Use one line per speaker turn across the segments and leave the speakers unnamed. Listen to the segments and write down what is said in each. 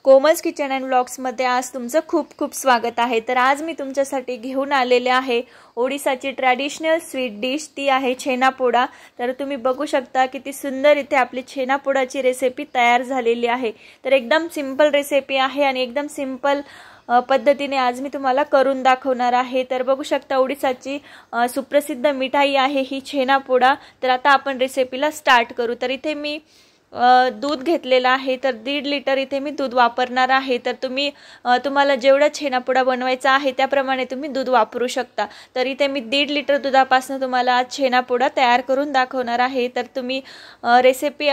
Komal's kitchen and व्लॉग्समध्ये आज तुमचं खूप खूप स्वागत आहे। तर आज मी तुमच्यासाठी घेऊन आलेले आहे ओडिसाची ट्रॅडिशनल स्वीट डिश, ती आहे छेनापोडा। तर तुम्ही बघू शकता किती सुंदर इथे आपली छेनापोडाची रेसिपी तयार झालेली आहे। तर एकदम सिंपल रेसिपी आहे आणि एकदम सिंपल पद्धतीने आज मी तुम्हाला करून दाखवणार आहे। तर बघू शकता ओडिसाची सुप्रसिद्ध मिठाई आहे ही छेनापोडा। तर आता आपण रेसिपीला स्टार्ट करू। तर इथे मी दूध घेतलेला आहे, तर 1.5 लिटर इथे मी दूध वापरणार आहे। तर तुम्ही तुम्हाला जेवढा छेनापोडा बनवायचा आहे त्याप्रमाणे तुम्ही दूध वापरू शकता। तर इथे मी 1.5 लिटर दुधापासून तुम्हाला आज छेनापोडा तयार करून दाखवणार आहे। तर तुम्ही रेसिपी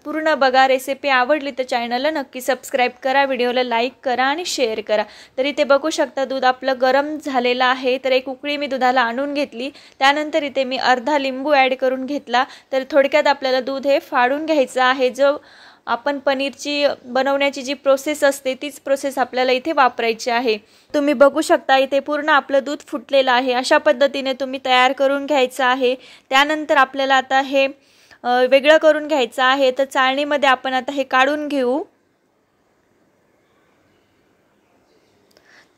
पूर्ण बघा। रेसिपी आवडली तर चॅनलला नक्की सबस्क्राइब करा, व्हिडिओला लाईक करा आणि शेअर करा। तर इथे बघू शकता दूध आपलं गरम झालेलं आहे। तर एक उकळी मी दुधाला आणून घेतली, त्यानंतर इथे मी अर्धा लिंबू ॲड करून घेतला। तर थोडक्यात आपल्याला दूध हे फाडून घ्यायचं आहे। जो आपण पनीरची बनवण्याची जी प्रोसेस असते तीच प्रोसेस आपल्याला इथे वापरायची आहे। तुम्ही बघू शकता इथे पूर्ण आपलं दूध फुटलेलं आहे। अशा पद्धतीने तुम्ही तयार करून घ्यायचं आहे। त्यानंतर आपल्याला आता हे वेगळं करून घ्यायचं आहे। तर चाळणीमध्ये आपण आता हे काढून घेऊ।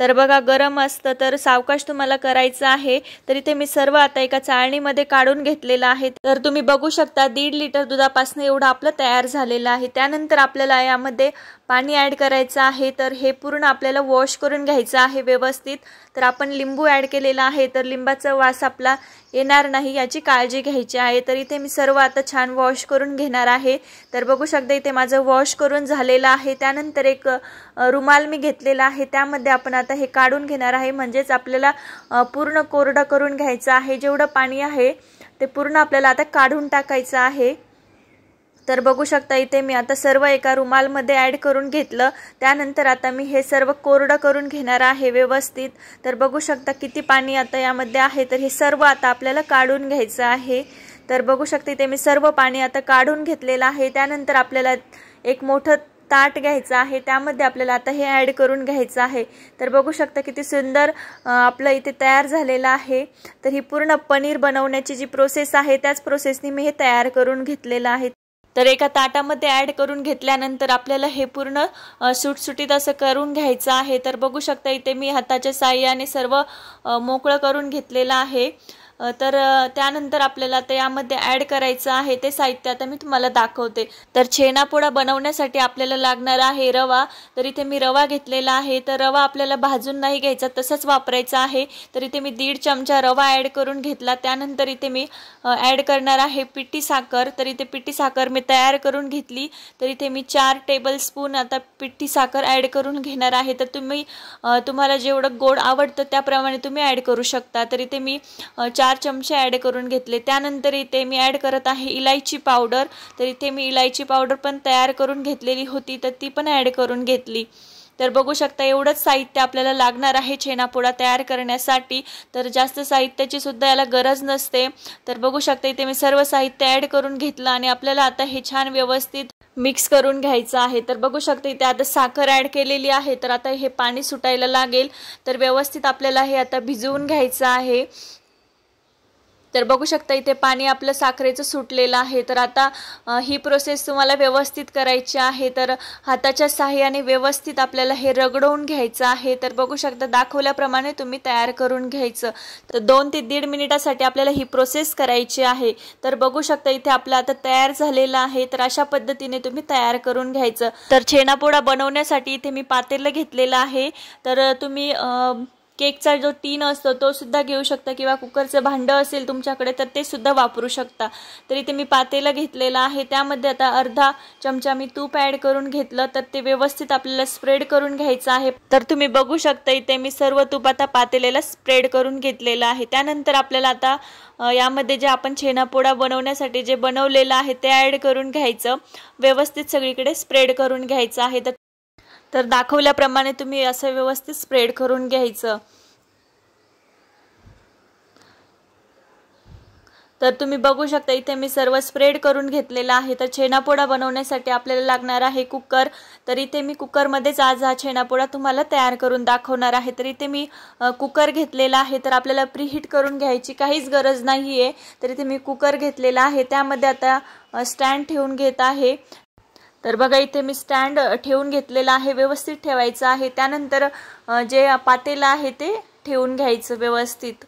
तर बघा गरम असतं तर सावकाश तुम्हाला करायचं आहे। तर इथे मी सर्व आता एका चाळणीमध्ये काढून घेतलेलं आहे। तर तुम्ही बघू शकता 1.5 लिटर दुधापासून एवढं आपलं तयार झालेलं आहे। त्यानंतर आपल्याला यामध्ये पाणी ॲड करायचं आहे। तर हे पूर्ण आपल्याला वॉश करून घ्यायचं आहे व्यवस्थित। तर आपण लिंबू ॲड केलेला आहे, तर लिंबाचा वास आपला येणार नाही याची काळजी घ्यायची आहे। तर इथे मी सर्व आता छान वॉश करून घेणार आहे। तर बघू शकता इथे माझं वॉश करून झालेलं आहे। त्यानंतर एक रुमाल मी घेतलेला आहे, त्यामध्ये आपण आता हे काढून घेणार आहे। म्हणजेच आपल्याला पूर्ण कोरडं करून घ्यायचं आहे। जेवढं पाणी आहे ते पूर्ण आपल्याला आता काढून टाकायचं आहे। तर बघू शकता इथे मी आता सर्व एका रुमालमध्ये ॲड करून घेतलं। त्यानंतर आता मी हे सर्व कोरडं करून घेणार आहे व्यवस्थित। तर बघू शकता किती पाणी आता यामध्ये आहे। तर हे सर्व आता आपल्याला काढून घ्यायचं आहे। तर बघू शकता इथे मी सर्व पाणी आता काढून घेतलेलं आहे। त्यानंतर आपल्याला एक मोठं ताट घ्यायचं आहे, त्यामध्ये आपल्याला आता हे ॲड करून घ्यायचं आहे। तर बघू शकता किती सुंदर आपलं इथे तयार झालेलं आहे। तर ही पूर्ण पनीर बनवण्याची जी प्रोसेस आहे त्याच प्रोसेसने मी हे तयार करून घेतलेलं आहे। तर एका ताटामध्ये ॲड करून घेतल्यानंतर आपल्याला हे पूर्ण सुटसुटीत असं करून घ्यायचं आहे। तर बघू शकता इथे मी हाताच्या साहाय्याने सर्व मोकळं करून घेतलेलं आहे। तर त्यानंतर आपल्याला आता यामध्ये ॲड करायचं आहे ते साहित्य आता मी तुम्हाला दाखवते। तर छेनापोडा बनवण्यासाठी आपल्याला लागणार आहे रवा। तर इथे मी रवा घेतलेला आहे। तर रवा आपल्याला भाजून नाही घ्यायचा, तसंच वापरायचा आहे। तर इथे मी 1.5 चमचा रवा ॲड करून घेतला। त्यानंतर इथे मी ॲड करणार आहे पिठी साखर। तर इथे पिठी साखर मी तयार करून घेतली। तर इथे मी 4 टेबलस्पून आता पिठी साखर ॲड करून घेणार आहे। तर तुम्ही तुम्हाला जेवढं गोड आवडतं त्याप्रमाणे तुम्ही ॲड करू शकता। तर इथे मी 4 चमचे ॲड करून घेतले। त्यानंतर इथे मी ॲड करत आहे इलायची पावडर। तर इथे मी इलायची पावडर पण तयार करून घेतलेली होती, तर ती पण ॲड करून घेतली। तर बघू शकता एवढंच साहित्य आपल्याला लागणार आहे छेनापोडा तयार करण्यासाठी। तर जास्त साहित्याची सुद्धा याला गरज नसते। तर बघू शकता इथे मी सर्व साहित्य ॲड करून घेतलं आणि आपल्याला आता हे छान व्यवस्थित मिक्स करून घ्यायचं आहे। तर बघू शकता इथे आता साखर ॲड केलेली आहे। तर आता हे पाणी सुटायला लागेल। तर व्यवस्थित आपल्याला हे आता भिजवून घ्यायचं आहे। तर बघू शकता इथे पाणी आपलं साखरेचं सुटलेलं आहे। तर आता ही प्रोसेस तुम्हाला व्यवस्थित करायची आहे। तर हाताच्या साहाय्याने व्यवस्थित आपल्याला हे रगडवून घ्यायचं आहे। तर बघू शकता दाखवल्याप्रमाणे तुम्ही तयार करून घ्यायचं। तर 2 ते 1.5 मिनिटासाठी आपल्याला ही प्रोसेस करायची आहे। तर बघू शकता इथे आपलं आता तयार झालेलं आहे। तर अशा पद्धतीने तुम्ही तयार करून घ्यायचं। तर छेनापोडा बनवण्यासाठी इथे मी पातेलं घेतलेलं आहे। तर तुम्ही केकचा जो टीन असतो तो सुद्धा घेऊ शकता किंवा कुकरचं भांडं असेल तुमच्याकडे तर ते सुद्धा वापरू शकता। तर इथे मी पातेलं घेतलेलं आहे, त्यामध्ये आता अर्धा चमचा मी तूप ॲड करून घेतलं। तर ते व्यवस्थित आपल्याला स्प्रेड करून घ्यायचं आहे। तर तुम्ही बघू शकता इथे मी सर्व तूप आता पातेल्याला स्प्रेड करून घेतलेलं आहे। त्यानंतर आपल्याला आता यामध्ये जे आपण छेनापोडा बनवण्यासाठी जे बनवलेलं आहे ते ॲड करून घ्यायचं, व्यवस्थित सगळीकडे स्प्रेड करून घ्यायचं आहे। तर दाखवल्याप्रमाणे तुम्ही असं व्यवस्थित स्प्रेड करून घ्यायचं। तर तुम्ही बघू शकता इथे मी सर्व स्प्रेड करून घेतलेला आहे। तर छेनापोडा बनवण्यासाठी आपल्याला लागणार आहे कुकर। तर इथे मी कुकरमध्येच आज हा छेनापोडा तुम्हाला तयार करून दाखवणार आहे। तर इथे मी कुकर घेतलेला आहे। तर आपल्याला प्रीहीट करून घ्यायची काहीच गरज नाही आहे। तर इथे मी कुकर घेतलेला आहे, त्यामध्ये आता स्टँड ठेवून घेत आहे। तर बघा इथे मी स्टँड ठेवून घेतलेला आहे, व्यवस्थित ठेवायचं आहे। त्यानंतर जे पातेलं आहे ते ठेवून घ्यायचं व्यवस्थित।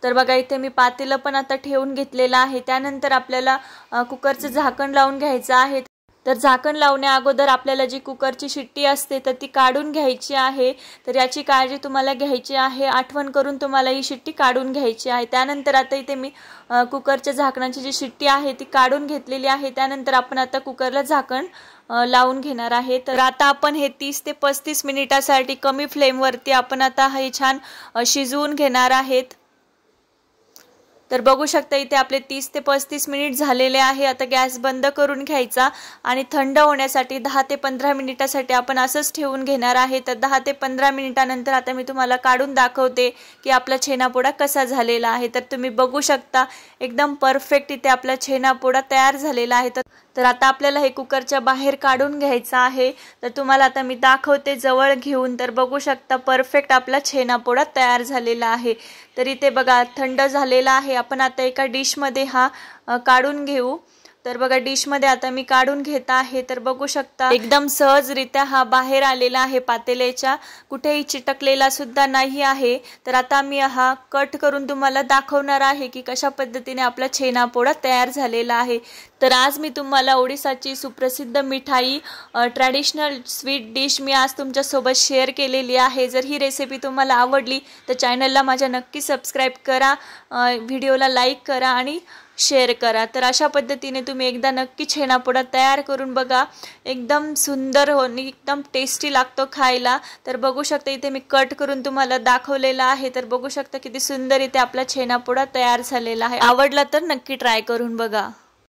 तर बघा इथे मी पातेलं पण आता ठेवून घेतलेलं आहे। त्यानंतर आपल्याला कुकरचं झाकण लावून घ्यायचं आहे। तर झाकण लावण्या अगोदर आपल्याला जी कुकरची शिट्टी असते तर ती काढून घ्यायची आहे। तर याची काळजी तुम्हाला घ्यायची आहे, आठवण करून तुम्हाला ही शिट्टी काढून घ्यायची आहे। त्यानंतर आता इथे मी कुकरच्या झाकणाची जी शिट्टी आहे ती काढून घेतलेली आहे। त्यानंतर आपण आता कुकरला झाकण लावून घेणार आहे। तर आता आपण हे 30 ते 35 मिनिटासाठी कमी फ्लेमवरती आपण आता हे छान शिजवून घेणार आहेत। तर बघू शकता इथे आपले 30 ते 35 मिनिट झालेले आहे। आता गॅस बंद करून घ्यायचा आणि थंड होण्यासाठी 10 ते 15 मिनिटासाठी आपण असंच ठेवून घेणार आहे। तर 10 ते 15 मिनिटानंतर आता मी तुम्हाला काढून दाखवते की आपला छेनापोळा कसा झालेला आहे। तर तुम्ही बघू शकता एकदम परफेक्ट इथे आपला छेनापोळा तयार झालेला आहे। तर आता आपल्याला हे कुकरच्या बाहेर काढून घ्यायचं आहे। तर तुम्हाला आता मी दाखवते जवळ घेऊन। तर बघू शकता परफेक्ट आपला छेनापोळा तयार झालेला आहे। तर इथे बघा थंड झालेला आहे। आपण आता एका डिशमध्ये हा काढून घेऊ। तर बघा डिशमध्ये आता मी काढून घेत आहे। तर बघू शकता एकदम सहजरित्या हा बाहेर आलेला आहे पातेल्याच्या, कुठेही चिटकलेला सुद्धा नाही आहे। तर आता मी हा कट करून तुम्हाला दाखवणार आहे की कशा पद्धतीने आपला छेनापोळा तयार झालेला आहे। तर आज मी तुम्हाला ओडिसाची सुप्रसिद्ध मिठाई ट्रॅडिशनल स्वीट डिश मी आज तुमच्यासोबत शेअर केलेली आहे। जर ही रेसिपी तुम्हाला आवडली तर चॅनलला माझ्या नक्की सबस्क्राईब करा, व्हिडिओला लाईक करा आणि शेअर करा। तर अशा पद्धतीने तुम्ही एकदा नक्की छेनापोळा तयार करून बघा, एकदम सुंदर आणि एकदम टेस्टी लागतो खायला। तर बघू शकता इथे मी कट करून तुम्हाला दाखवलेला आहे। तर बघू शकता किती सुंदर इथे आपला छेनापोळा तयार झालेला आहे। आवडला तर नक्की ट्राय करून बघा।